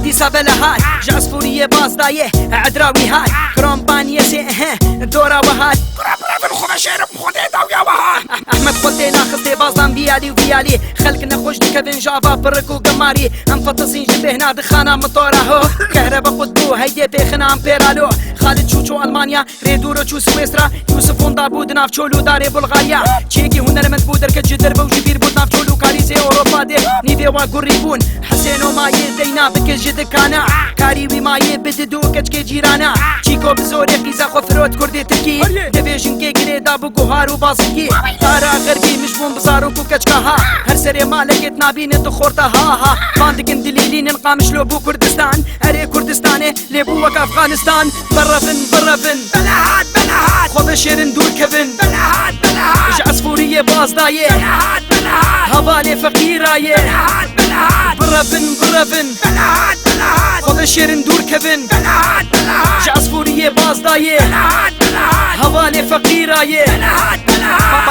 دیسا بلهات جعصفوریه بازدایه عدراوی هات کرامبانیه سه دورا وهات برافن خدا شعرم خودی داویا وهات احمد خودی ناخسته بازدان بیالی و بیالی خلق نخوش دکبین جاوا برک و گماری ام فتصین جده هنا دخانا مطوره كهربا قطبو هيدي بيخنا امبيرالو خالد شوشو المانيا ريدورو شو سويسرا يوسف ونضابود نافشولو داري بلغاريا تشيكي هنا المدبودر كجدر بوجبير بود نافشولو كاريزي اوروبا دي نيفي وقريبون حسينو ما يدينا بكل جدكانا كاريوي ما يبددو كجكي جيرانا تشيكو بزوري قيزا خفروت كردي تركي ديفيجن كي قريدا بقوهارو بازكي تارا غربي مشبون بزارو كجكاها هر سري ما لقيت نابين تخورتا هاها باندقن دليلين نقامش لو بو كردستان اري كردستاني لبو وك افغانستان برفن بلهات خذ شيرن دور كفن بلهات جعصفورية بازداية بلهات هوالي فقيراية برفن بلهات خذ شيرن دور كفن بلهات جعصفورية بازداية هوالي فقيراية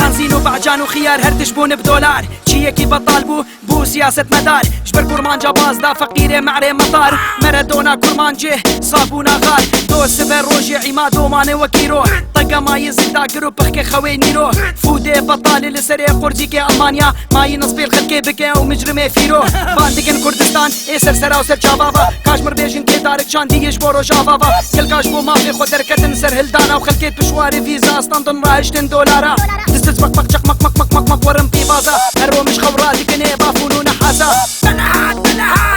بنزين وبعجان وخيار هرتشبون بدولار شيكي بطالبو بو سياسة مدار جبر كرمانجا بازدا فقيرة معري مطار مارادونا كرمانجه صابونا غار دو سبر روجي عمادو ماني وكيرو طقا ما يزيدا قروب بخكي خويني رو فودي بطالي لسري قرجي كي المانيا ما ينصبي الخلكي بكي ومجرمي فيرو باندقن كردستان ايسر سراو سر جابابا كاشمر بيجن كي دارك شان ديش بورو جابابا كل كاشبو ما في خود دركتن سر هلدانا وخلكيت بشواري فيزا استندن راهشتن دولارا دستت مق جق مق ورم في بازا هرو مش خوراتي كني بافونو نحاسا بلهات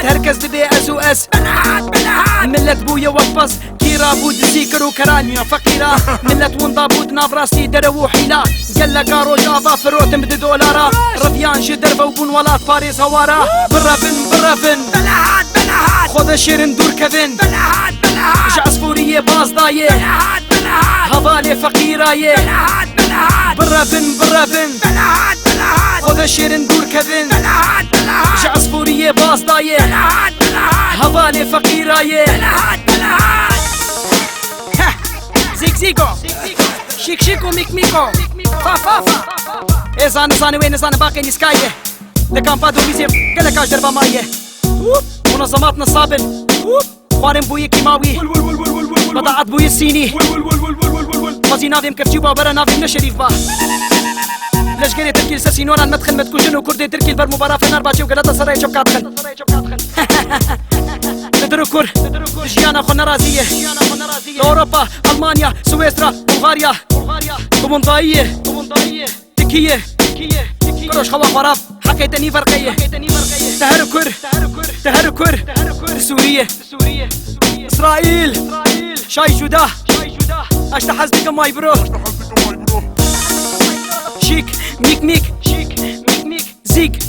تركز دبي اس او اس بلهات ملت بويا وقبص كيرا بود سيكر وكرانيا فقيرة ملت ونضابود نافراسي درو حيلة قال قارو جافا فروت مد دولارا رفيان شدربا وبون ولات باريس هوارا برفن بلهات خذ شيرن دور كفن بلهات جعصفورية بازداية بلهات هوالي فقيراية برفن بلهات خذ شيرن دور كفن بلهات جعصفورية بازداية هوالي فقيراية زيكو شيكو ميكو فا زاني وين زاني باقي نسكاية لكامبادو بيزيم كلكاش دربا مايه منظمات نصابن خوارن بوي كيماوي بضاعت بوي الصيني مازي نافيم كفتيوبا برا نافيم نشريف با ليش قري تركي الساسينورا المدخل متكون جنو كردي تركي البر مباراة في نار باجي وقلتا سراي شوك كاتخن تدركور جيانا خو نرازية اوروبا المانيا سويسرا بلغاريا كومونداية تكية كروش خوا خراب حكيتني فرقية تهركر سورية اسرائيل شاي جودا اشتا حزبك ماي برو شيك ميك زيك